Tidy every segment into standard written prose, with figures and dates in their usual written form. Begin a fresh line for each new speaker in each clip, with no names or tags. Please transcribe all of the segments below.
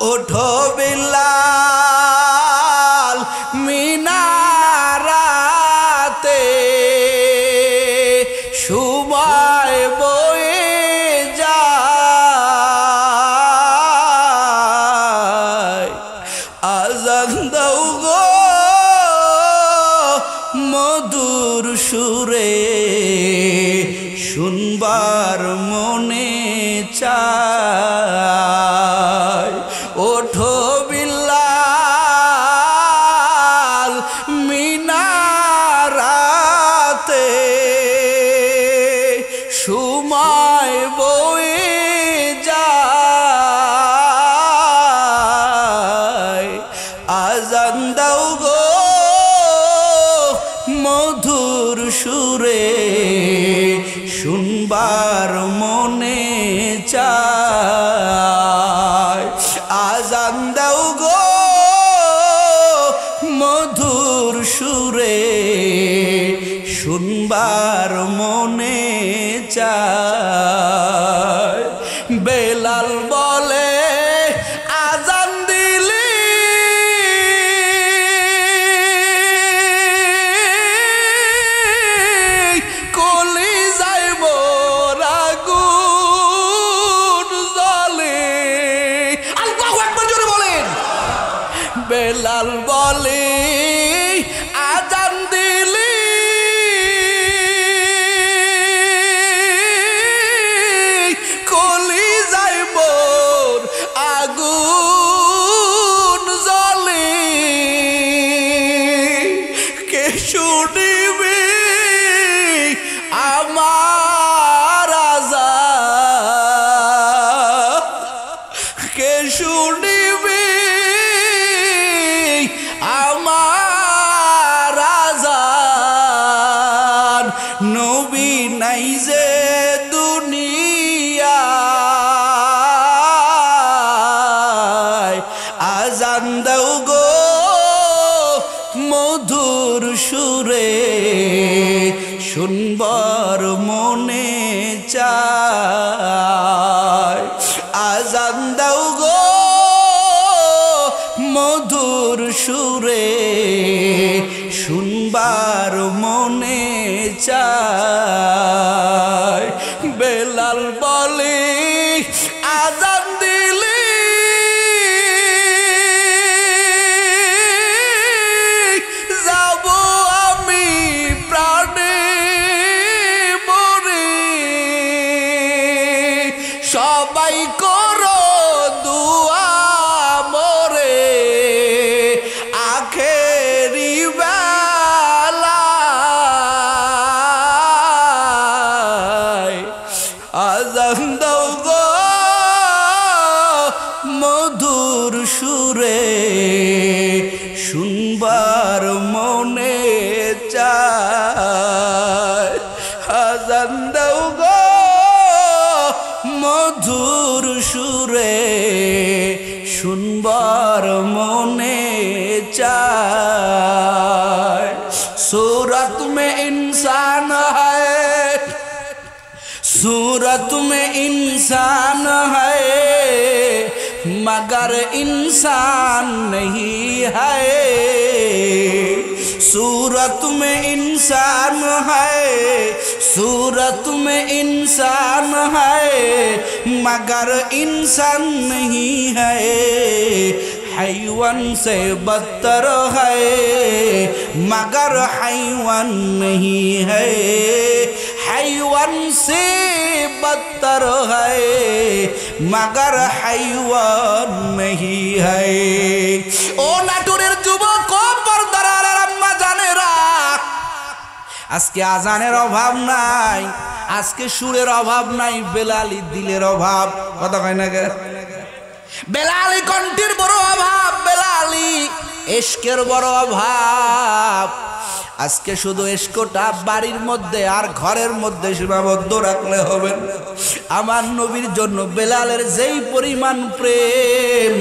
ওঠো বিলাল মিনারাতে সময় বয়ে যায় আজান দাও গো মধুর সুরে শুনবার মনে চায় ওঠো বিলাল মিনারাতে সময় বয়ে যায় আজান দাও গো মধুর সুরে শুনবার মনে চায় আজান দাও গো মধুর সুরে শুনবার মনে চায় বেলাল বলে আজান দিলি কলি যাইব রাগুন জলে আল্লাহু আকবার জোরে বলেন বেলাল বলে আজান দিলি কলি যাইব আগুন জলে কে শুনিবি আমার আযান কে শুনিবি আমার আযান নবী নাই যে দুনিয়ায় আজান দাও গো মধুর সুরে শুনবার মনে চায় আজান দাও গো মধুর সুরে শুনবার মনে চায় বেলাল বলে আজান দিলি যাব আমি প্রাণে মরে সবাই করো দুয়া মরে আখেরি বেলায় আজান দাও গো মধুর সুরে শুনবার মনে চায় আজান দাও গো মধুর সুরে শুনবার মনে চায় सूरत में इंसान है सूरत में इंसान है मगर इंसान नहीं है सूरत में इंसान है सूरत में इंसान है मगर इंसान नहीं है हैवान से बदतर है मगर हैवान नहीं है हैवान से बदतर है मगर हैवान नहीं है ओ नाटुरेर যুবক পর্দার আম্মা জানেরা আজকে আজানের অভাব নাই আজকে সুরের অভাব নাই বেলালি দিলের অভাব কথা কয় না কে বেলালি কণ্ঠের বড় অভাব বেলালি ইশকের বড় অভাব আজকে শুধু ইশকটা বাড়ির মধ্যে আর ঘরের মধ্যে সীমাবদ্ধ রাখলে হবে আমার নবীর জন্য বেলালের যেই পরিমাণ প্রেম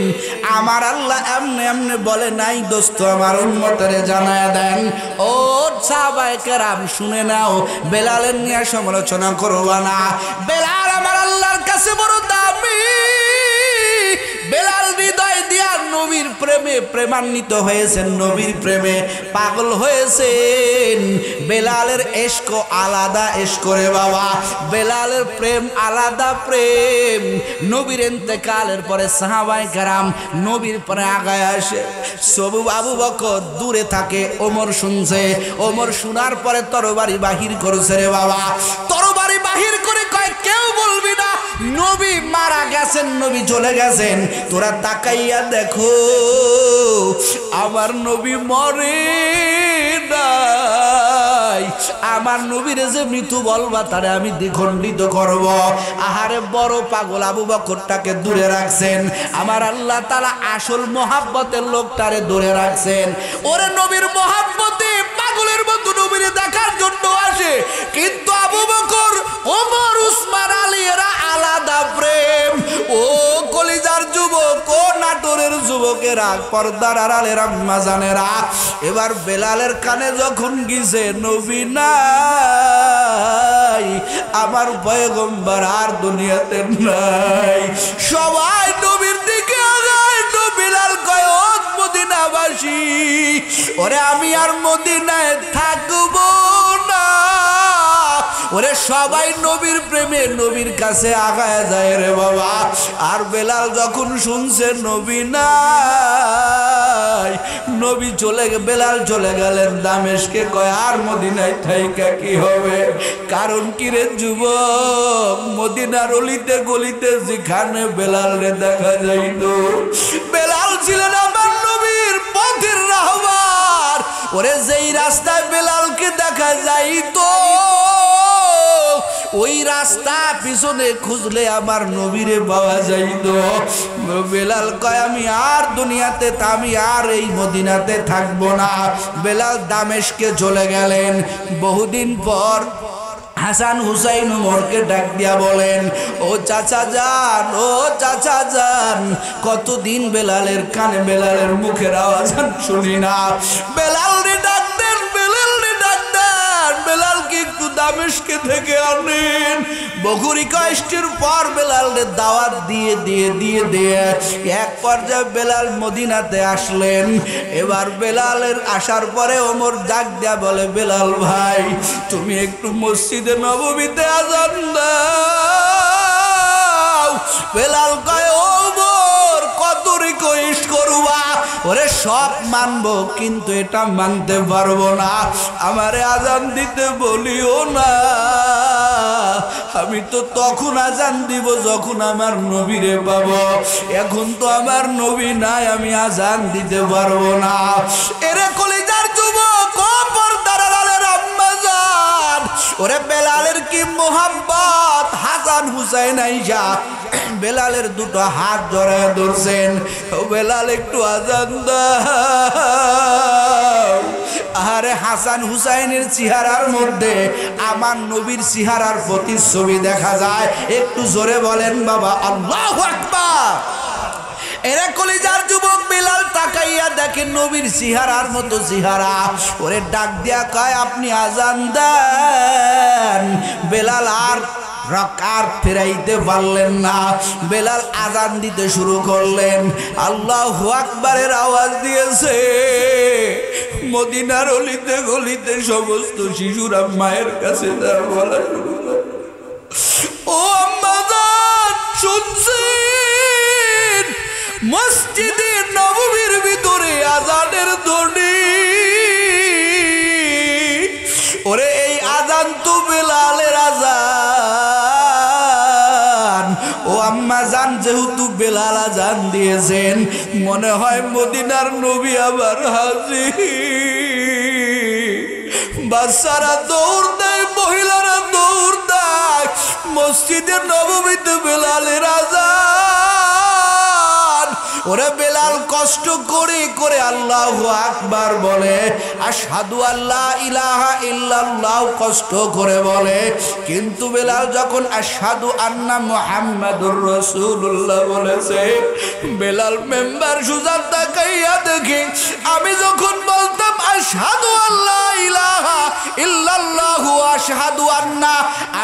আমার আল্লাহ এমনি এমনি বলে নাই দোস্ত আমার উম্মতের জানায় দেন ও সাহাবায়ে কেরাম শুনে নাও বেলালের নিয়ে সমালোচনা করবা না বেলাল আমার আল্লাহর কাছে বড় দামি বেলাল হৃদয় নবীর প্রেমে প্রেমান্বিত হয়েছেন, নবীর প্রেমে পাগল হয়েছেন। বেলালের ইশক আলাদা ইশক রে বাবা, বেলালের প্রেম আলাদা প্রেম। নবীর ইন্তেকালের পরে সাহাবায়ে কেরাম নবীর পরে আগায় আসে। সবু আবু বকর দূরে থাকে, ওমর শুনছে। ওমর শোনার পরে তরবারি বাহির করেছে রে বাবা, তরবারি বাহির করে কয় কেউ বলবি না নবী মারা গেছেন, নবী চলে গেছেন। তোরা তাকাইয়া দেখো আমার নবী মরে নাই। আমার নবীরে যে মৃত্যু বলবা তারে আমি দ্বিখণ্ডিত করব। আহারে বড় পাগল আবু বকরটাকে দূরে রাখছেন। আমার আল্লাহ তাআলা আসল মোহাব্বতের লোকটারে দূরে রাখছেন। ওরে নবীর মোহাব্বতে পাগলের মতো নবীরে দেখার জন্য আসে, কিন্তু আবু বকর, ওমর, উসমান, আলী এরা আলাদা প্রেম। ও কলিজার যুবক, ও নাটোরের যুবকেরা, পর্দার আড়ালের আম্মা জানেরা, এবার বেলালের কানে যখন গিয়েছে নবী নাই, আমার পয়গম্বর আর দুনিয়াতে নাই, সবাই নবীর দিকে আগায়। তো বেলাল কয় ও মদিনাবাসী, ওরে আমি আর মদিনায় থাকবো না। ওরে সবাই নবীর প্রেমে নবীর কাছে আগায় যায় রে বাবা। আর বেলাল যখন শুনছে নবী নাই, নবী চলে, বেলাল চলে গেলেন দামেশকে। কয় আর মদিনায় থাইকা কি হবে? কারণ কি রে যুবক, মদিনার অলিতে গলিতে যেখানে বেলাল রে দেখা যাইত, বেলাল ছিলেন আমার নবীর পথের রাহবার। ওরে যেই রাস্তায় বেলালকে দেখা যাইতো, ওই রাস্তা পিছনে খুঁজলে আমার নবীরে পাওয়া যাইত। বেলাল কয় আমি আর দুনিয়াতে, আমি আর এই মদিনাতে থাকবো না। বেলাল দামেশকে চলে গেলেন। বহুদিন পর হাসান হুসাইন ওমরকে ডাক দিয়া বলেন, ও চাচা যান, ও চাচা যান, কতদিন বেলালের কানে, বেলালের মুখের আওয়াজ শুনি না। বেলাল রে ডাক দেন, বেলাল রে ডাক দেন, বেলালকে একটু দামেশকে থেকে আনেন। বগুড়ি কষ্টের পর বেলালরে দাওয়াত দিয়ে দিয়ে দিয়ে দিয়ে এক পর্যায়ে বেলাল মদিনাতে আসলেন। এবার বেলালের আসার পরে ওমর ডাক দেয়া বলে, বেলাল ভাই তুমি একটু মসজিদে নববীতে আযান দাও। বেলাল কয় ওমর কত রিকোয়েস্ট করবা? ওরে সব মানবো, কিন্তু এটা মানতে পারবো না, আমারে আজান দিতে বলিও না। আমি তো তখন আজান দিব যখন আমার নবীরে পাবো, এখন তো আমার নবী নাই, আমি আজান দিতে পারবো না। এরে কলিজার যুবক, ও পর্দার আড়ালের আম্মা জান, ওরে বেলালের কি মোহাব্বত। হাসান হুসাইন আইসা বেলালের দুটো হাত জড়ায় ধরছেন, ও বেলাল একটু আজান দাও। আরে হাসান হুসাইনের চেহারার মধ্যে আমার নবীর চেহারার প্রতিচ্ছবি দেখা যায়। একটু জোরে বলেন বাবা আল্লাহু আকবার। এরা কলিজার যুবক বেলাল তাকাইয়া দেখেন নবীর চেহারার মতো চেহারা। ওরে ডাক দিয়া কয় আপনি আজান দেন। বেলাল আর রাকাত ফেরাইতে পারলেন না, বেলাল আজান দিতে শুরু করলেন। আল্লাহু আকবারের আওয়াজ দিয়েছে। মদিনার অলিতে গলিতে সমস্ত শিশুরা মায়ের কাছে তার বলা শুরু করে, ও আম্মা জান শুনছেন? মসজিদে নববীর ভিতরে আজানের ধ্বনি। ওরে এই আজান তো বেলালের আজান। ও আম্মা জান যেহেতু বেলাল আজান দিয়েছেন, মনে হয় মদিনার নবী আবার হাজির। বাচ্চারা দৌড় দেয়, মহিলারা দৌড় দেয়, মসজিদের নববীতে বেলালের আজান। ওরে বেলাল কষ্ট করে করে আল্লাহু আকবার বলে, আশহাদু আল্লা ইলাহা ইল্লাল্লাহ কষ্ট করে বলে। কিন্তু বেলাল যখন আশহাদু আন্না মুহাম্মাদুর রাসূলুল্লাহ বলেছে, বেলাল মেম্বার সুজাত তাকাইয়া দেখে আমি যখন বলতাম আশহাদু আল্লা ইলাহা ইল্লাল্লাহ আশহাদু আন্না,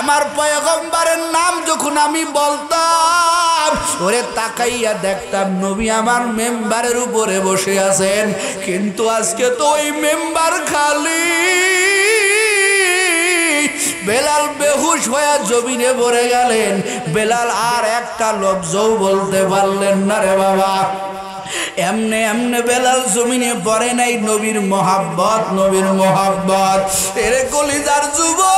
আমার পয়গম্বরের নাম যখন আমি বলতাম, ওরে তাকাইয়া দেখতাম নবী আমার মেম্বারের উপরে বসে আছেন, কিন্তু আজকে তো ওই মেম্বার খালি। বেলাল বেহুশ হয়ে জমিনে পড়ে গেলেন। বেলাল আর একটা লফজও বলতে পারলেন না রে বাবা। এমনে এমনে বেলাল জমিনে পড়ে নাই। নবীর মোহাব্বত, নবীর মোহাব্বত। এরে কলিজার যুবক,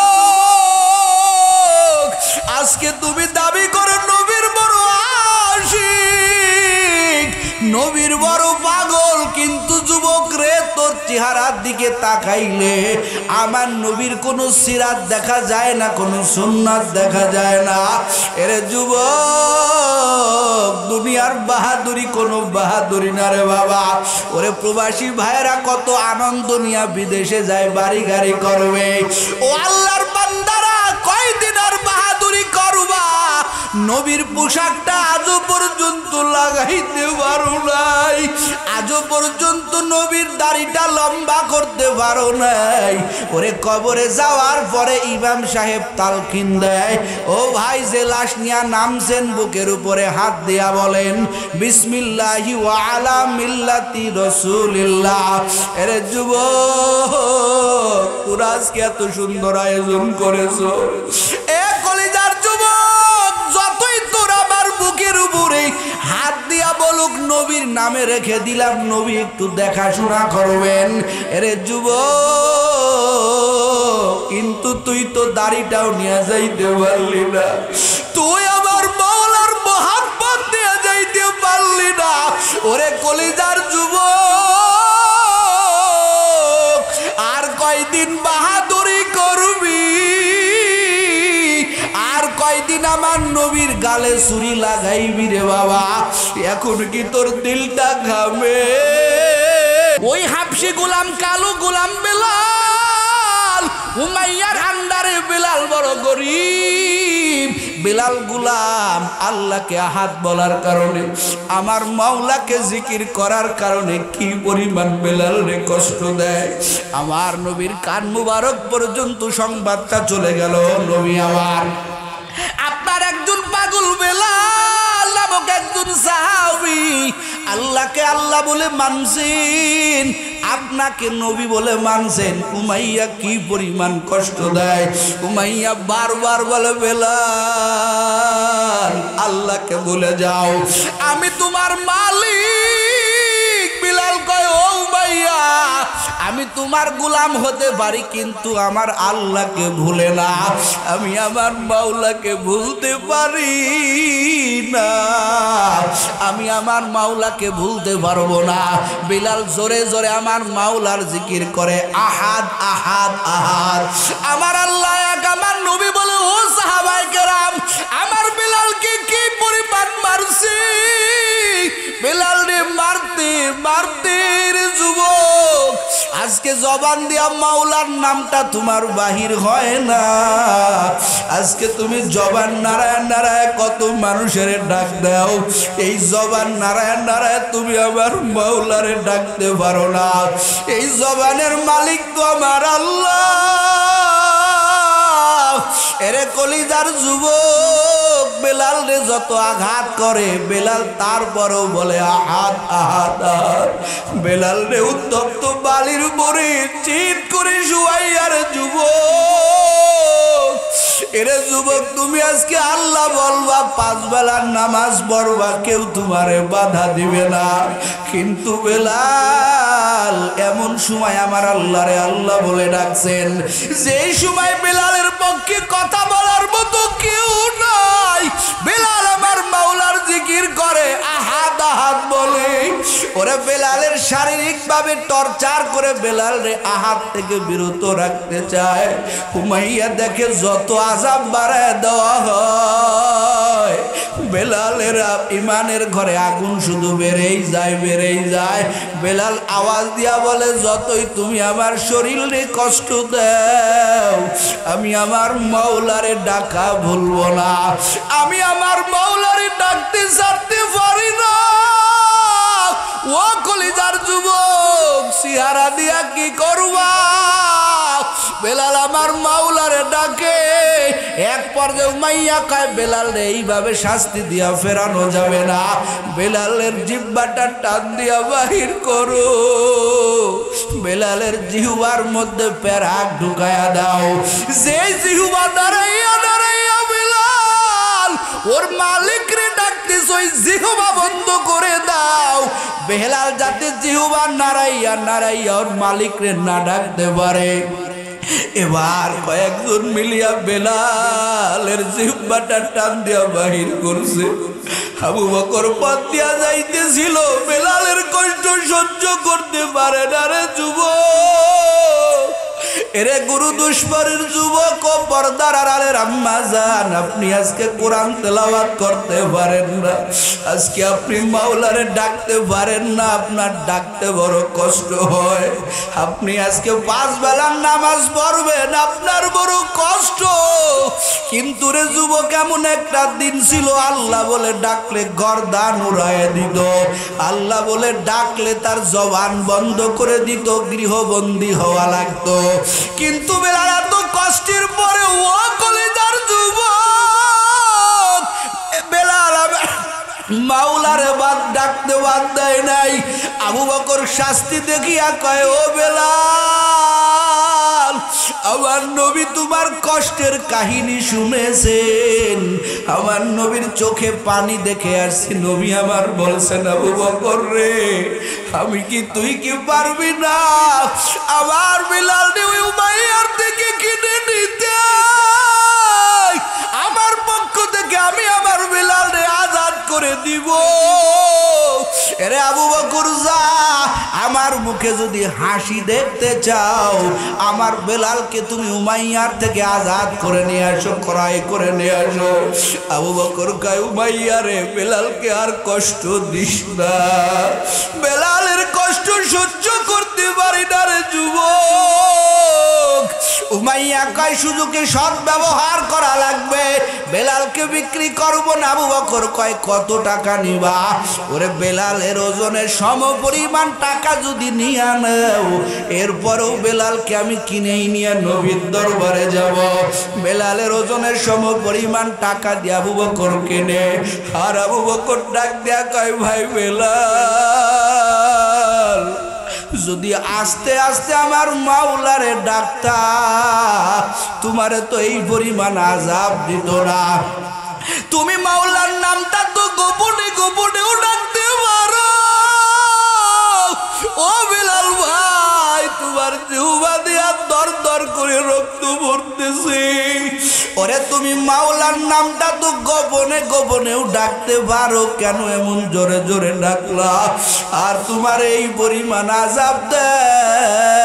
আজকে তুমি দাবি করো নবীর বড় আশিক, নবীর বড় পাগল, কিন্তু যুবক রে তোর চেহারার দিকে তাকাইলে আমার নবীর কোনো সিরাত দেখা যায় না, কোনো সুন্নাত দেখা যায় না। এরে যুবক, দুনিয়ার বাহাদুরি কোনো বাহাদুরি না রে বাবা। ওরে প্রবাসী ভাইরা কত আনন্দ নিয়া বিদেশে যায়, বাড়ি গাড়ি করবে। ও আল্লাহর বান্দারা, কয়দিন আর বাহাদুরি করবা? নবীর পোশাকটা আজও পর্যন্ত লাগাইতে পারো নাই, আজও পর্যন্ত নবীর দাড়িটা লম্বা করতে পারো নাই। ওরে কবরে যাওয়ার পরে ইমাম সাহেব তালকিন দেয়, ও ভাই যে লাশ নিয়া নামছেন বুকের উপরে হাত দিয়া বলেন বিসমিল্লাহি ওয়া আলা মিল্লাতি রাসূলিল্লাহ। এরে যুবক, তোরা আজকে এত সুন্দর আয়োজন করেছো। এ কলিজার যুবক, যতই তোর আমার বুকের উপরে হাত দিয়া বলুক নবীর নামে রেখে দিলাম, নবী একটু দেখাশোনা করবেন। এরে যুবক, কিন্তু তুই তো দাড়িটাও নিয়ে যাইতে পারলি না, তুই আমার মাওলার মোহাব্বত নিয়ে যাইতে পারলি না। ওরে কলিজার যুবক, আর কয়দিন বাহাদুরি করবি? আর কয়দিন আমার নবীর গালে ছুরি লাগাইবি রে বাবা? এখন কি তোর দিলটা ঘামে? ওই হাবশি গোলাম, কালো গোলাম বেলাল, উমাইয়ার আন্ডারে বেলাল বড় গরিব। বেলাল গোলাম আল্লাহকে আহাদ বলার কারণে, আমার মাওলাকে জিকির করার কারণে কি পরিমাণ বেলাল রে কষ্ট দেয়। আমার নবীর কান মুবারক পর্যন্ত সংবাদটা চলে গেল, নবী আমার, আপনার একজন পাগল বেলাল নামক একজন সাহাবী আল্লাহকে আল্লাহ বলে মানছেন, আপনাকে নবী বলে মানছেন। উমাইয়া কি পরিমাণ কষ্ট দেয়। উমাইয়া বারবার বলে বেলাল আল্লাহকে বলে যাও আমি তোমার মালিক। বেলাল কয় ও উমাইয়া, আমি তোমার গোলাম হতে পারি, কিন্তু আমার আল্লাহকে ভুলে না, আমি আমার মাওলাকে ভুলতে পারি না, আমি আমার মাওলাকে ভুলতে পারবো না। বেলাল জোরে জোরে আমার মাওলার জিকির করে, আহাদ আহাদ আহাদ, আমার আল্লাহ এক। আমার নবী বলে ও সাহাবায়ে কেরাম, আমার বেলালকে কি পরিমাণ মারছি। বেলাল রে মারতে মারতে রে যুবক, আজকে জবান দিয়া মাওলার নামটা তোমার বাহির হয় না। আজকে তুমি জবান নারায়ণ নারায়ণ কত মানুষের ডাক দাও, এই জবান নারায়ণ নারায়ণ তুমি আমার মাওলারে ডাকতে পারো না। এই জবানের মালিক তো আমার আল্লাহ। এরে কলিজার যুবক, বেলাল রে যত আঘাত করে বেলাল তারপরেও বলে আহাদ আহাদ আহাদ। বেলাল রে উত্তপ্ত বালির উপরে চিৎ করে শুয়াইয়ার যুবক। এরে যুবক, তুমি আজকে আল্লাহ বলবা, 5 বেলার নামাজ পড়বা, কেউ তোমারে বাধা দিবে না। কিন্তু বেলাল এমন সময় আমার আল্লাহরে আল্লাহ বলে ডাকছেন, যেই সময় বেলালের পক্ষে কথা বলার মতো কেউ নাই। বেলাল আমার মাওলার জিকির করে, আহাদ আহাদ বলে। ওরে বেলালের শারীরিকভাবে টর্চার করে বেলাল রে আহাদ থেকে বিরত রাখতে চায়। উমাইয়া দেখে যত আযাব বাড়ায় দেওয়া হয়, বেলালের ইমানের ঘরে আগুন শুধু বেড়েই যায় বেড়েই যায়। বেলাল আওয়াজ দিয়া বলে, যতই তুমি আমার শরীরে কষ্ট দাও, আমি আমার মাওলারে ডাকা ভুলবো না, আমি আমার মাওলারে ডাকতে ছাড়তে পারি না। ও কলিজার যুবক, সিহারা দিয়া কি করবা? বেলাল আমার মাওলারে ডাকে। এক পর্যায়ে উমাইয়া কয় বেলাল রে এইভাবে শাস্তি দিয়া ফেরানো যাবে না, বেলালের জিহ্বাটা টান দিয়া বাহির করো, বেলালের জিহ্বার মধ্যে পেরাক ঢুকায়া দাও। যে জিহ্বা দাঁড়াইয়া দাঁড়াইয়া বেলাল ওর মালিক রে ডাকতেছ, ওই জিহ্বা বন্ধ করে দাও। বেলাল যাতে জিহ্বা নাড়াইয়া নাড়াইয়া ওর মালিক রে না ডাকতে পারে। এবার কয়েকজন মিলিয়া বেলালের জিহ্বাটা টান দিয়া বাহির করছে। আবু বকর পথ দিয়া যাইতেছিল, বেলালের কষ্ট সহ্য করতে পারে না রে যুবক। এরে গুরু দুশ্মনের যুবক ও পর্দার আড়ালের আম্মা জান, আপনি আজকে কোরআন তেলাওয়াত করতে পারেন না, আজকে আপনি মাওলারে ডাকতে পারেন না, আপনার ডাকতে বড় কষ্ট হয়। আপনি আজকে 5 বেলার নামাজ পড়বেন, আপনার বড় কষ্ট। কিন্তু রে যুবক, এমন একটা দিন ছিল আল্লাহ বলে ডাকলে গর্দান উড়াইয়া দিত, আল্লাহ বলে ডাকলে তার জবান বন্ধ করে দিত, গৃহবন্দী হওয়া লাগতো। কিন্তু বেলাল এত কষ্টের পরে ও কলেজার যুবক বেলাল মাওলারে বাদ ডাকতে বাদ দেয় নাই। আবু বকর শাস্তি দেখিয়া কয় ও বেলাল, আমার নবী তোমার কষ্টের কাহিনী শুনেছেন, আমার নবীর চোখে পানি দেখে আসছি, নবী আমার বলছেন আবু বকর রে আমি কি তুই কি পারবি না আমার বেলাল রে ওই উমাইয়ার থেকে কিনে নিতে, আমার পক্ষ থেকে আমি আমার বেলাল রে আজাদ করে দিব। এরে আবু বকর যা, আমার মুখে যদি হাসি দেখতে চাও আমার বেলালকে তুমি উমাইয়ার থেকে আজাদ করে নিয়ে আসো, ক্রয় করে নিয়ে আসো। আবু বকর কয় উমাইয়া রে বেলালকে আর কষ্ট দিস না, বেলালের কষ্ট সহ্য করতে পারি না রে যুবক। উমাইয়া কয় সুযোগে সৎ ব্যবহার করা লাগবে, বেলালকে বিক্রি করবো না। আবু বকর কয় কত টাকা নিবা? ওরে বেলালের ওজনের সম পরিমাণ টাকা যদি নিয়ে নাও, এরপরেও বেলালকে আমি কিনেই নিয়ে নবীর দরবারে যাব। বেলালের ওজনের সম পরিমাণ টাকা দিয়ে আবু বকর কিনে। আর আবু বকর ডাক দেয়া কয় ভাই বেলাল, যদি আস্তে আস্তে আমার মাওলারে ডাকতা তোমারে তো এই পরিমাণ আযাব দিত না। তুমি মাওলার নামটা তো গোপনে গোপনেও ডাকতে পারো। ও বেলাল ভাই, তোমার জিহ্বা দিয়া দর দর করে রক্ত পড়তেছে। ওরে তুমি মাওলার নামটা তো গোপনে গোপনেও ডাকতে পারো, কেন এমন জোরে জোরে ডাকলা? আর তোমার এই পরিমাণ আযাব দেয়।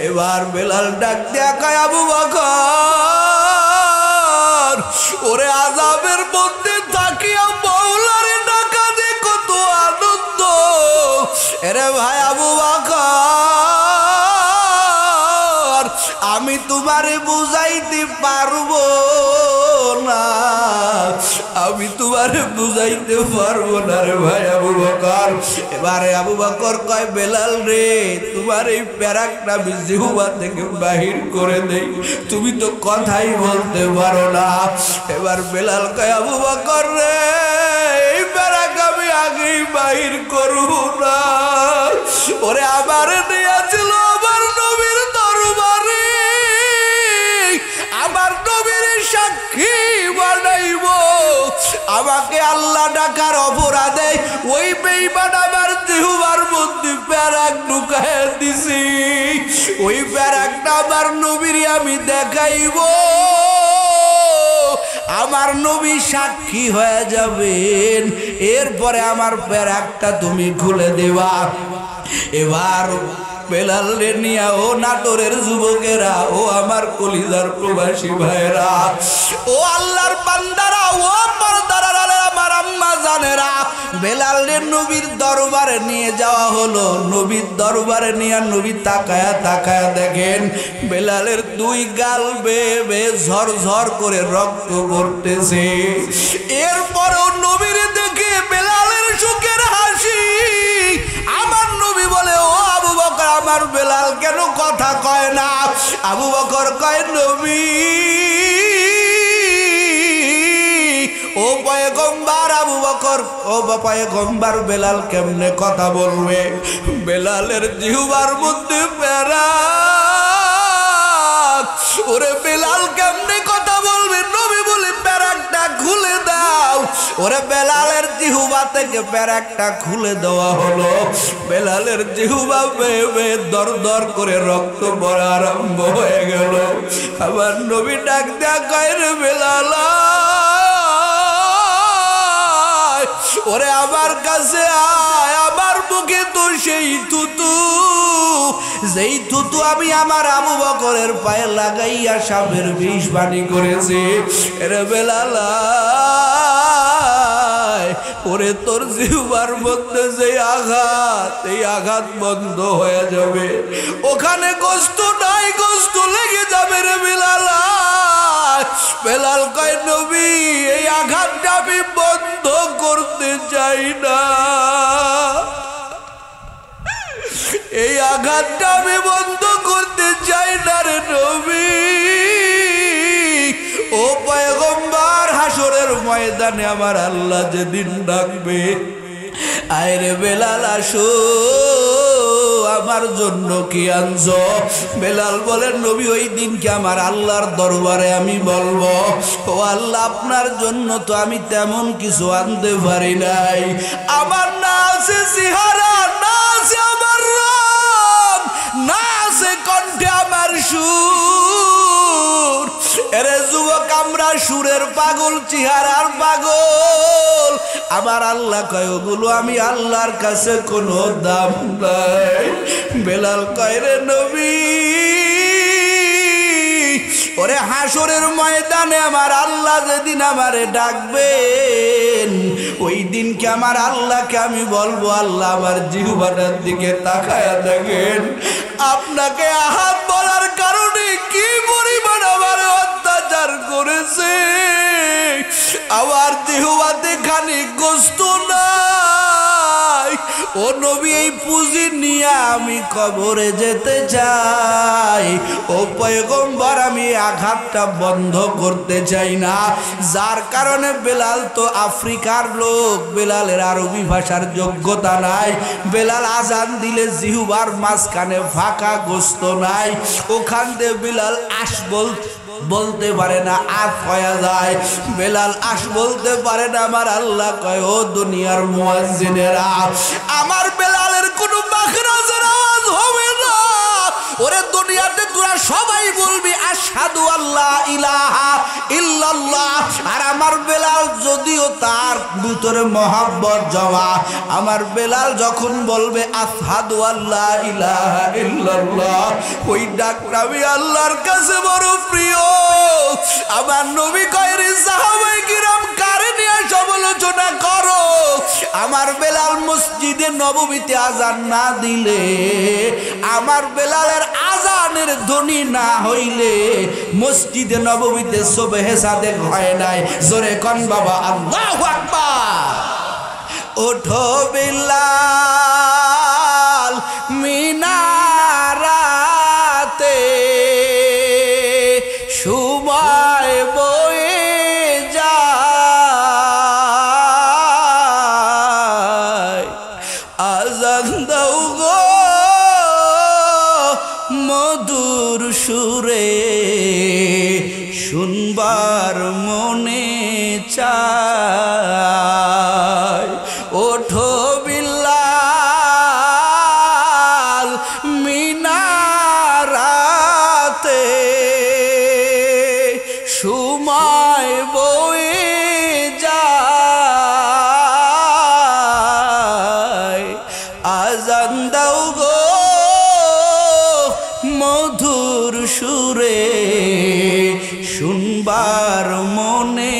এবার বেলাল ডাক দেয়া কয় আবু বকর, ওরে আযাবের মধ্যে থাকিয়া মাওলারে ডাকা যে কত আনন্দ। এরে ভাই আবু বকর, আমি তোমারে বুঝাইতে পারবো না, আমি তোমারে বুঝাইতে পারবো না রে ভাই আবু বকর। এবারে আবু বকর কয় বেলাল রে, তোমার এই প্যারাকটা আমি জিহ্বা থেকে বাহির করে দেই, তুমি তো কথাই বলতে পারো না। এবার বেলাল কয় আবু বকর রে, এই প্যারাক আমি আগেই বাহির করব না। ওরে আমার নিয়েছিল আমার নবীর দরবারে, আমার নবীর সাক্ষী বানাইব, আমাকে আল্লাহ ডাকার অপরাধে ওই বেঈমান আমার জিহ্বার মধ্যে প্যারাক ঢুকায় দিছি। ওই প্যারাকটা আমার নবীর আমি দেখাইব, আমার নবী সাক্ষী হয়ে যাবেন, এরপরে আমার প্যারাকটা তুমি খুলে দেবা। এবার বেলাল রে নিয়া ও নাটোরের যুবকেরা, ও আমার কলিজার প্রবাসী ভাইরা, ও আল্লাহর বান্দারা, ও পর্দার আড়ালে আমার আম্মা জানেরা, বেলাল রে নবীর দরবারে নিয়ে যাওয়া হলো। নবীর দরবারে নিয়ে নবী তাকায়া তাকায়া দেখেন বেলালের 2 গাল বেয়ে বেয়ে ঝরঝর করে রক্ত পড়তেছে। এরপরেও নবীর দেখে বেলালের সুখের হাসি। আমার নবী বলে ও আবু বকর, আমার বেলাল কেন কথা কয় না? আবু বকর কয় নবী ও পয়গম্বর, আবু বকর ও পয়গম্বর, বেলাল কেমনে কথা বলবে? বেলালের জিহ্বার মধ্যে প্যারাক, ওরে বেলাল কেমনে কথা বলবে? নবী বলে প্যারাকটা খুলে দাও। ওরে বেলালের জিহ্বা থেকে প্যারাকটা খুলে দেওয়া হলো। বেলালের জিহ্বা বেয়ে বেয়ে দর দর করে রক্ত পড়া আরম্ভ হয়ে গেল। আবার নবী ডাক দেয়া কয় রে বেলাল ওরে আমার কাছে আয়, আমার মুখে তো সেই থুতু, যেই থুতু আমি আমার আবু বকরের পায়ে লাগাইয়া সাপের বিষ বাণী করেছি। রে বেলাল ওরে তোর জিহ্বার মধ্যে যে আঘাত, এই আঘাত বন্ধ হয়ে যাবে, ওখানে কষ্ট নাই, কষ্ট লেগে যাবে রে বেলাল। বেলাল কয় নবী এই আঘাতটা আমি বন্ধ করতে চাই না, এই আঘাতটা আমি বন্ধ করতে চাই না রে নবী। ও পয়গম্বর, হাসরের ময়দানে আমার আল্লাহ যেদিন ডাকবে, আয়রে বেলাল আসো, আমার জন্য কি আনছো? বেলাল বলেন নবী ওই দিনকে আমার আল্লাহর দরবারে আমি বলবো ও আল্লাহ আপনার জন্য তো আমি তেমন কিছু আনতে পারি নাই, আমার না আছে চেহারা, না আছে আমার রং, না আছে কণ্ঠে আমার সুর। এরে যুবক আমরা সুরের পাগল, চেহারার পাগল। আমার আল্লাহ কয় ওগুলো আমি আল্লাহর কাছে কোনো দাম নাই। বেলাল কয় রে নবী ওরে হাসরের ময়দানে আমার আল্লাহ যেদিন আমারে ডাকবেন, ওই দিনকে আমার আল্লাহকে আমি বলবো আল্লাহ আমার জিহ্বাটার দিকে তাকায়া দেখেন, আপনাকে আহাত বলার কারণে কি পরিমাণ আমার অত্যাচার করেছে, আমার জিহ্বাতে খানিক গোস্ত নাই। ও নবী এই পুঁজি নিয়ে আমি কবরে যেতে চাই। ও পয়গম্বর আমি আঘাতটা বন্ধ করতে চাই না, যার কারণে বেলাল তো আফ্রিকার লোক, বেলালের আরবি ভাষার যোগ্যতা নাই। বেলাল আজান দিলে জিহ্বার মাঝখানে ফাঁকা গোস্ত নাই, ওখান দিয়ে বেলাল বলতে পারে না, আজ হয়ে যায়। বেলাল বলতে পারে না। আমার আল্লাহ কয় ও দুনিয়ার মুয়াজ্জিনেরা, আমার বেলালের কোনো মাখরাজের আওয়াজ হবে না। ওরে দুনিয়াতে তোরা সবাই বলবি আশহাদু আল্লা ইলাহা ইল্লাল্লাহ, আর আমার বেলাল যদিও তার ভিতরে মহব্বত জমা, আমার বেলাল যখন বলবে আশহাদু আল্লা ইলাহা ইল্লাল্লাহ, ওই ডাকটা আমি আল্লাহর কাছে বড় প্রিয়। আমার নবী কয় রে সাহাবায়ে কিরাম কারে নিয়ে সমালোচনা করো? আমার বেলাল মসজিদে নববীতে আজান না দিলে, আমার বেলালের আজানের ধ্বনি না হইলে মসজিদে নববীতে সুবহে সাদেক হয় নাই। জোরে কোন বাবা আল্লাহু আকবার। ওঠো বেলাল মিনারাতে, সময় বয়ে যায়, আজান দাও গো মধুর সুরে, শুনবার মনে চায়। ওঠো বিল্লাল মিনারাতে, সময় বয়ে যায়, আজান দাও গো মধুর সুরে, শুনবার মনে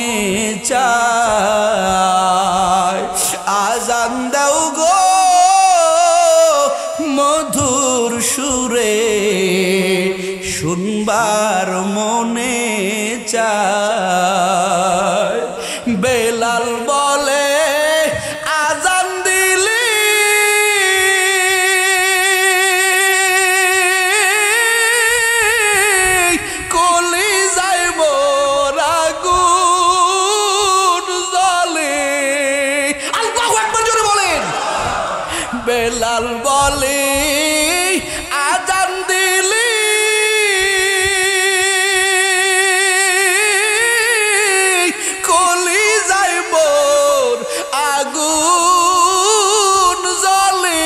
চায়। আজান দাও গো মধুর সুরে, শুনবার মনে চায়। বেলাল বলে আজান দিলি বেলাল বলে আজান দিলি কলি যাইব আগুন জ্বলে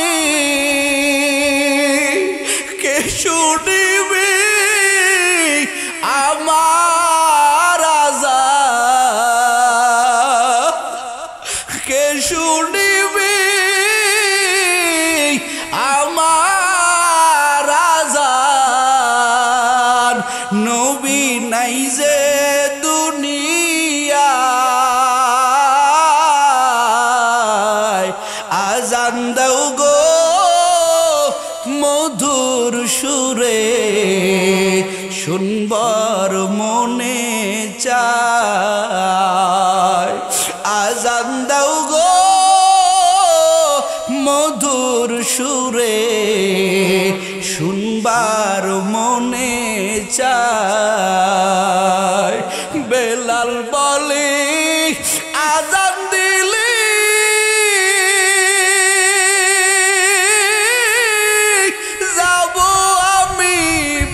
কে শুনিবে আমার আযান কে শুনিবে আমার আযান নবী নাই যে দুনিয়ায় আযান দাও গো মধুর সুরে শুনবার মনে চায় আযান দাও গো মধুর সুরে শুনবার মনে চায় বেলাল বলে আযান দিলি যাব আমি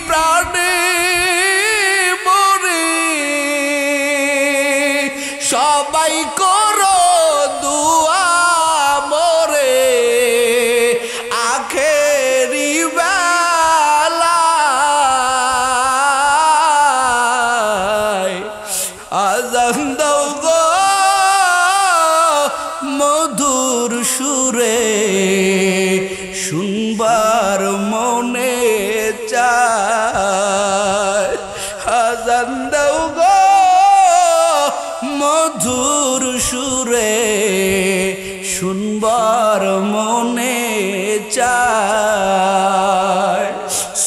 প্রাণে মরে সবাই করো দুয়া মরে আখেরি বেলায় আযান দাও গো মধুর সুরে শুনবার মনে চায় আযান দাও গো মধুর সুরে শুনবার মনে চায়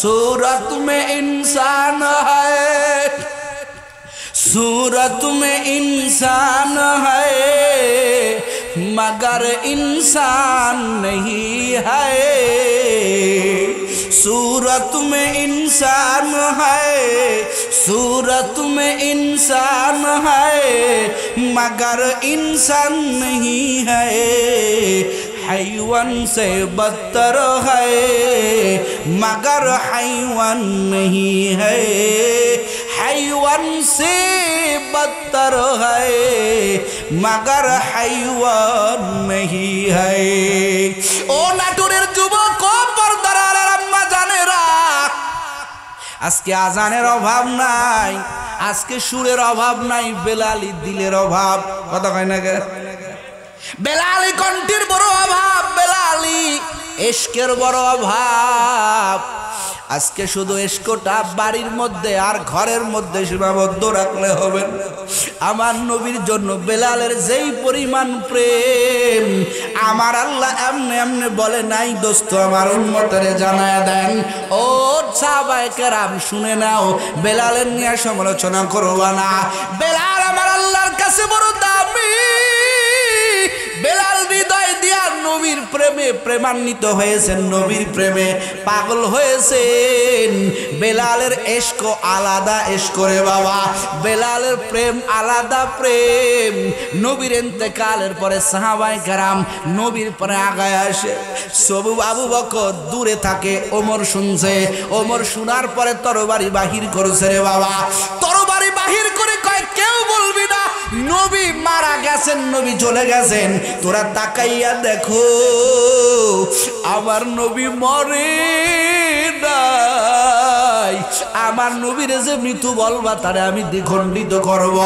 सूरत में इंसान है सूरत में इंसान है मगर इंसान नहीं है सूरत में इंसान है सूरत में इंसान है मगर इंसान नहीं है हैवान से बदतर है मगर हैवान नहीं है हैवान से बदतर है मगर हैवान नहीं है ओ नाटुरेर যুবক ও পর্দার আড়ার আম্মা জানেরা আজকে আজানের অভাব নাই আজকে সুরের অভাব নাই বেলালি দিলের অভাব কথা কয় না কে বেলালি কণ্ঠের বড় অভাব বেলালি ইশকের বড় অভাব আজকে শুধু ইশকটা বাড়ির মধ্যে আর ঘরের মধ্যে সীমাবদ্ধ রাখলে হবে না আমার নবীর জন্য বেলালের যেই পরিমাণ প্রেম আমার আল্লাহ এমনি এমনি বলে নাই দোস্ত আমার উম্মতের জানায় দেন ও সাহাবায়ে কেরাম শুনে নাও বেলালের নিয়ে সমালোচনা করবা না বেলাল আমার আল্লাহর কাছে বড় দামি বেলাল হৃদয় দিয়া নবীর প্রেমে প্রেমান্বিত হয়েছেন নবীর প্রেমে পাগল হয়েছেন বেলালের ইশক আলাদা ইশক রে বাবা বেলালের প্রেম আলাদা প্রেম নবীর ইন্তেকালের পরে সাহাবায়ে কেরাম নবীর পরে আগায় আসে সবু আবু বকর দূরে থাকে ওমর শুনছে ওমর শোনার পরে তরবারি বাহির করেছে রে বাবা তরবারি বাহির করে কয় কেউ বলবি না নবী মারা গেছেন নবী চলে গেছেন তোরা তাকাইয়া দেখো আমার নবী মরে নাই আমার নবীর যে মৃত্যু বলবা তারে আমি দ্বিখণ্ডিত করব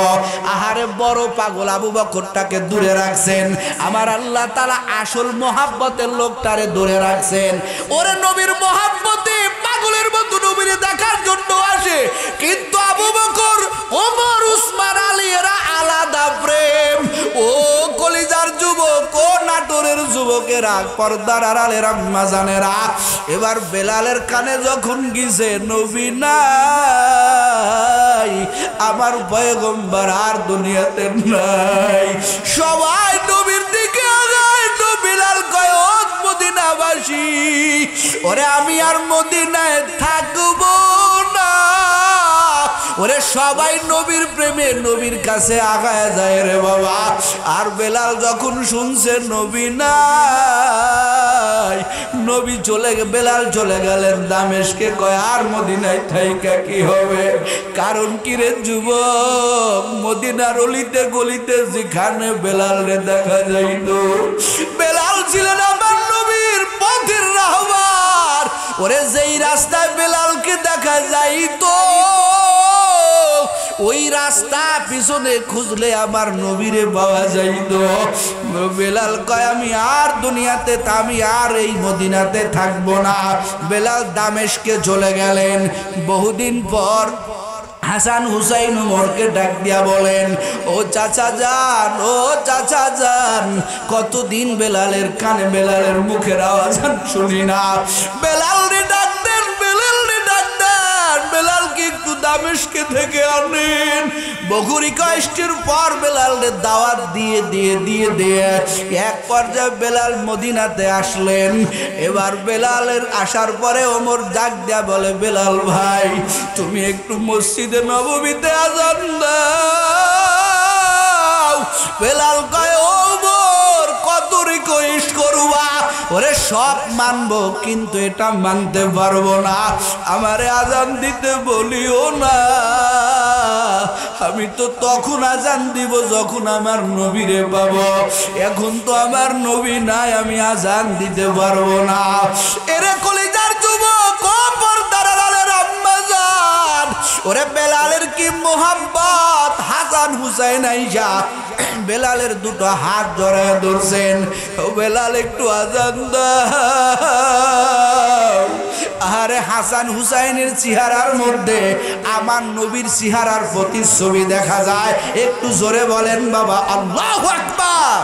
আহারে বড় পাগল আবু বকরটাকে দূরে রাখছেন আমার আল্লাহ তাআলা আসল মোহাব্বতের লোকটারে দূরে রাখছেন ওরে নবীর মোহাব্বতে পাগলের মতো নবীর দেখার জন্য আসে কিন্তু আবু বকর ওমর উসমান আলী এরা আলাদা প্রেম ও কলিজার যুবক ও নাটোরের যুবকেরা পর্দার আড়ালের আম্মা জানেরা এবার বেলালের কানে যখন গিয়েছে নবী নাই আমার পয়গম্বর আর দুনিয়াতে নাই সবাই নবীর দিকে আগায় তো বেলাল কয় ও মদিনাবাসী ওরে আমি আর মদিনায় থাকবো না ওরে সবাই নবীর প্রেমে নবীর কাছে আগায় যায় রে বাবা আর বেলাল যখন শুনছে নবী নাই নবী বেলাল চলে গেলেন দামেস্কে। কয় আর মদিনায় থাইকা কি হবে? কারণ কি রে যুবক, মদিনার অলিতে গলিতে যেখানে বেলালরে দেখা যাইত, বেলাল ছিলেন আমার নবীর পথের রাহবার। ওরে যেই রাস্তায় বেলালকে দেখা যাইতো ওই রাস্তা পিছনে খুঁজলে আমার নবীরে পাওয়া যাইত। বেলাল কয় আমি আর দুনিয়াতে, আমি আর এই মদিনাতে থাকবো না। বেলাল দামেস্কে চলে গেলেন। বহুদিন পর হাসান হুসাইন উমরকে ডাক দিয়া বলেন, ও চাচা যান, ও চাচা যান, কতদিন বেলালের কানে বেলালের মুখের আওয়াজ শুনি না। বেলাল রে ডাক দেন, বেলাল রে ডাক দেন, বেলালকে একটু দামেস্কে থেকে আনেন। বহু রিকোয়েস্টের পর বেলালরে দাওয়াত দিয়ে এক পর্যায়ে বেলাল মদিনাতে আসলেন। এবার বেলালের আসার পরে ওমর ডাক দিয়া বলে, বেলাল ভাই তুমি একটু মসজিদে নববীতে আযান দাও। বেলাল কয়, ওমর কত রিকোয়েস্ট করবা? ওরে সব মানবো কিন্তু এটা মানতে পারবো না, আমারে আযান দিতে বলিও না। আমি তো তখন আযান দিব যখন আমার নবীরে পাবো, এখন তো আমার নবী নাই, আমি আযান দিতে পারবো না। এরে কলিজার যুবক, ও পর্দার আড়ালের আম্মা জান, ওরে বেলালের কি মোহাব্বত। হাসান হুসাইন আইসা বেলালের দুটো হাত জড়ায় ধরছেন, ও বেলাল একটু আযান দাও। আরে হাসান হুসাইনের চেহারার মধ্যে আমার নবীর চেহারার প্রতিচ্ছবি দেখা যায়। একটু জোরে বলেন বাবা আল্লাহু আকবার।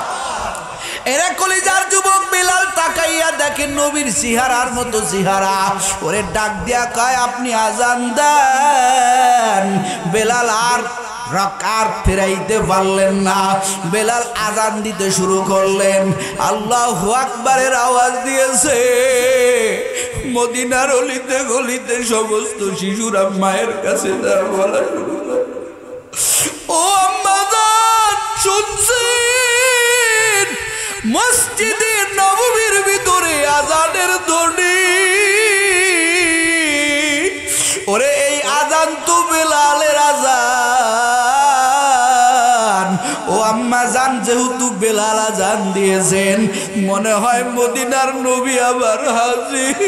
এরা কলিজার যুবক বেলাল তাকাইয়া দেখেন নবীর চেহারার মতো চেহারা। ওরে ডাক দিয়া কয়, আপনি আযান দেন। বেলাল আর রাকাত ফেরাইতে পারলেন না। বেলাল আযান দিতে শুরু করলেন। আল্লাহু আকবারের আওয়াজ দিয়েছে। মদিনার অলিতে গলিতে সমস্ত শিশুরা মায়ের কাছে তার বলা শুরু করে, ও আম্মা জান শুনছেন? মসজিদে নববীর ভিতরে আযানের ধ্বনি। ওরে এই আযান তো বেলালের আযান। ও আম্মা জান যেহেতু বেলাল আযান দিয়েছেন, মনে হয় মদিনার নবী আবার হাজির।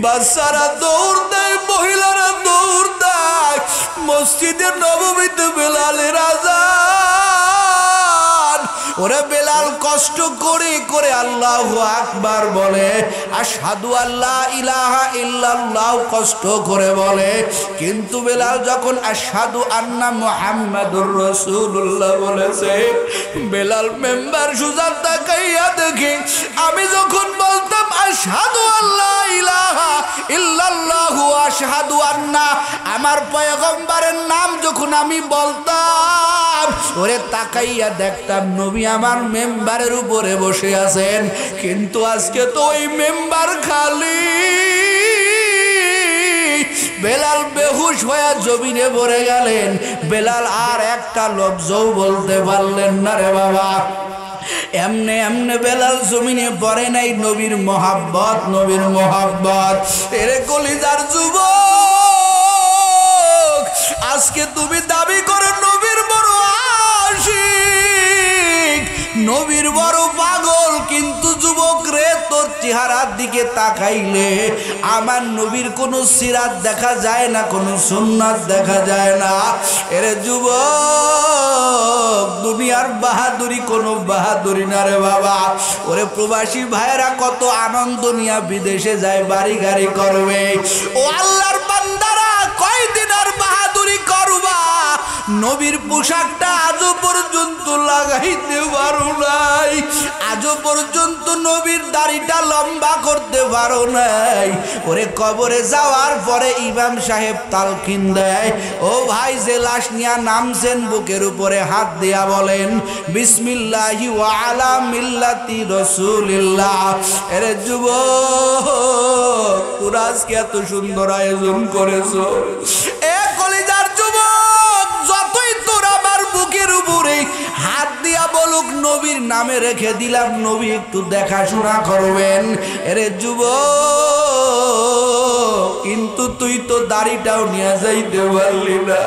বাচ্চারা দৌড় দেয়, মহিলারা দৌড় দেয়, মসজিদের নববীতে বেলালের আযান। ওরে বেলাল কষ্ট করে করে আল্লাহু আকবার বলে, আশহাদু আল্লা ইলাহা ইল্লাল্লাহ কষ্ট করে বলে। কিন্তু বেলাল যখন আশহাদু আন্না মুহাম্মাদুর রাসূলুল্লাহ বলেছে, বেলাল মেম্বার সুজা তাকাইয়া দেখে আমি যখন বলতাম আশহাদু আল্লা ইলাহা ইল্লাল্লাহু আশহাদু আন্না, আমার পয়গম্বরের নাম যখন আমি বলতাম, ওরে তাকাইয়া দেখতাম নবী আমার মেম্বারের উপরে বসে আছেন। কিন্তু আজকে তো ওই মেম্বার খালি। বেলাল বেহুশ হয়ে জমিনে পড়ে গেলেন। বেলাল আর একটা লফজও বলতে পারলেন না রে বাবা। এমনে এমনে বেলাল জমিনে পড়ে নাই। নবীর মোহাব্বত, নবীর মোহাব্বত। এরে কলিজার যুবক, আজকে তুমি দাবি করো নবীর বড় আশিক, নবীর বড় পাগল, কিন্তু যুবক রে তোর চেহারার দিকে তাকাইলে আমার নবীর কোনো সিরাত দেখা যায় না, কোনো সুন্নাত দেখা যায় না। এরে যুবক, দুনিয়ার বাহাদুরি কোনো বাহাদুরি না রে বাবা। ওরে প্রবাসী ভাইরা কত আনন্দ নিয়া বিদেশে যায়, বাড়ি গাড়ি করবে। ও আল্লাহর বান্দারা, কয়দিন আর বাহাদুরি করবা? নবীর পোশাকটা আজও পর্যন্ত লাগাইতে পারো নাই, আজও পর্যন্ত নবীর দাড়িটা লম্বা করতে পারো নাই। ওরে কবরে যাওয়ার পরে ইমাম সাহেব তালকিন দেয়, ও ভাই যে লাশ নিয়া নামছেন বুকের উপরে হাত দিয়া বলেন বিসমিল্লাহি ওয়া আলা মিল্লাতি রাসূলিল্লাহ। এরে যুবক, তোরা আজকে এত সুন্দর আয়োজন করেছো। এ কলিজার যুবক, যতই তোর আমার বুকের উপরে হাত দিয়া বলুক নবীর নামে রেখে দিলাম নবী একটু দেখাশোনা করবেন। এরে যুবক, কিন্তু তুই তো দাড়িটাও নিয়ে যাইতে পারলি না,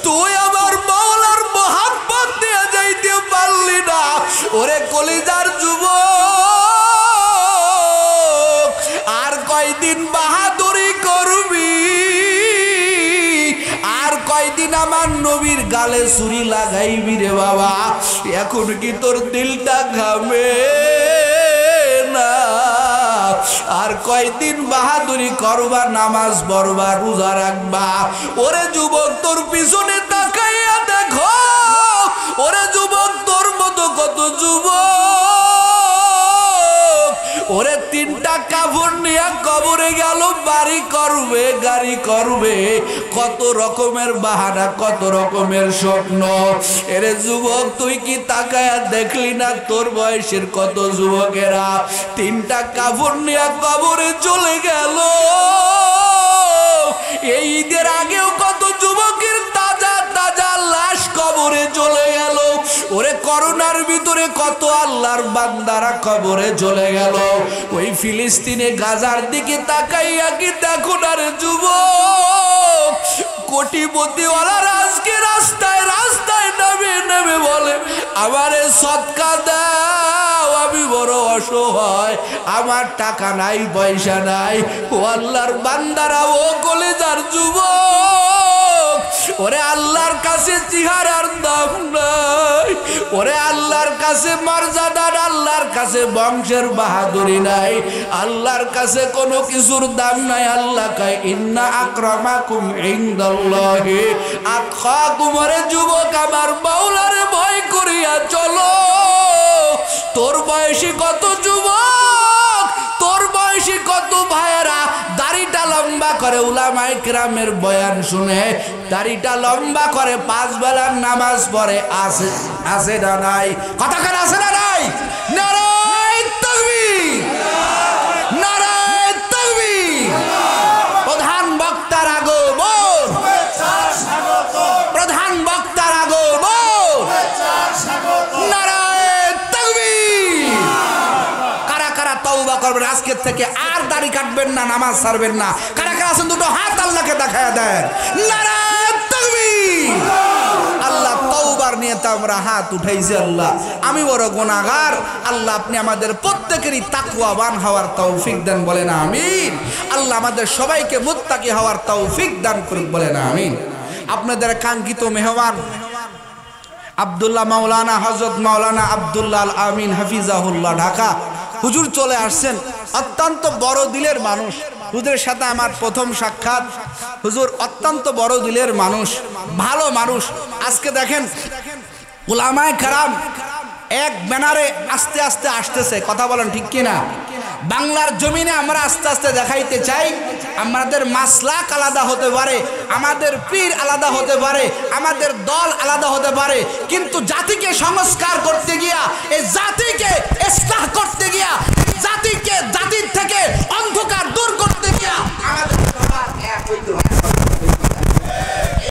তুই আমার মাওলার মোহাব্বত নিয়ে যাইতে পারলি না। ওরে কলিজার যুবক, আর কয়দিন বাহাদুরি করবি? আর কয়দিন আমার নবীর গালে ছুরি লাগাইবি রে বাবা? এখন কি তোর দিলটা ঘামে না? আর কয়দিন বাহাদুরি করবা, নামাজ পড়বা, রোজা রাখবা? ওরে যুবক, তোর পিছনে তাকাইয়া দেখো। ওরে যুবক, তোর মতো কত যুবক ওরে তিনটা কাপড় নিয়ে কবরে গেল, বাড়ি করবে, গাড়ি করবে, কত রকমের বাহানা, কত রকমের স্বপ্ন। এরে যুবক, তুই কি তাকায়া দেখলি না তোর বয়সের কত যুবকেরা তিনটা কাপড় নিয়ে কবরে চলে গেল? এই ঈদের আগেও কত যুবকের তাজা তাজা লাশ কবরে চলে গেল। ওরে করোনার ভিতরে কত আল্লাহর বান্দারা কবরে চলে গেল। ওই ফিলিস্তিনে গাজার দিকে তাকাইয়া কি দেখো না রে যুবক? কোটিপতিওয়ালারা আজকে রাস্তায় রাস্তায় নামে নামে বলে, আমারে সদকা দাও, আমি বড় অসহায়, আমার টাকা নাই, পয়সা নাই। ও আল্লাহর বান্দারা, ও কলেজার যুবক, ওরে আল্লাহর কাছে চেহারার দাম নাই, ওরে আল্লাহর কাছে মর্যাদা, আল্লাহর কাছে বংশের বাহাদুরি নাই, আল্লাহর কাছে কোনো কিছুর দাম নাই। আল্লাহ কয়, ইন্না আকরামাকুম ইনদাল্লাহি আতকাকুম। ওরে যুবক, আমার মাওলারে ভয় করিয়া চলো। তোর বয়সী কত যুবক, তোর বয়সী কত ভাইয়েরা দাড়িটা লম্বা করে, উলামায়ে কেরামের বয়ান শুনে দাড়িটা লম্বা করে, 5 বেলার নামাজ পড়ে, আছে আছে না নাই? কথা কার আছে না নাই? নারায়ে তাকবীর, নারায়ে তাকবীর। প্রধান বক্তার আগমন, প্রধান বক্তার আগমন, নারায়ে তাকবীর। কারা কারা তওবা করবেন আজকের থেকে, আর দাড়ি কাটবেন না, নামাজ ছাড়বেন না? কারা কারা আছেন দুটো হাত আল্লাহকে দেখায়া দেন। নারায়ে তাকবীর। আল্লাহ তওবার নিয়তে আমরা হাত উঠাইছি। আল্লাহ, আমি বড় গুনাহগার, আল্লাহ আপনি আমাদের প্রত্যেকেরই তাকওয়াবান হওয়ার তৌফিক দেন, বলেন আমিন। আল্লাহ আমাদের সবাইকে মুত্তাকি হওয়ার তৌফিক দান করুন, বলেন আমিন। আপনাদের কাঙ্ক্ষিত মেহমান আব্দুল্লাহ মাওলানা, হযরত মাওলানা আব্দুল্লাহ আল আমিন হাফিজাহুল্লাহ, ঢাকা। হুজুর চলে আসছেন, অত্যন্ত বড় দিলের মানুষ। হুজুরের সাথে আমার প্রথম সাক্ষাৎ। হুজুর অত্যন্ত বড় দিলের মানুষ, ভালো মানুষ। আজকে দেখেন উলামায়ে কেরাম এক ব্যানারে আস্তে আস্তে আসতেছে, কথা বলেন ঠিক কিনা? বাংলার জমিনে আমরা আস্তে আস্তে দেখাইতে চাই, আমাদের মাসলাক আলাদা হতে পারে, আমাদের পীর আলাদা হতে পারে, আমাদের দল আলাদা হতে পারে, কিন্তু জাতিকে সংস্কার করতে গিয়া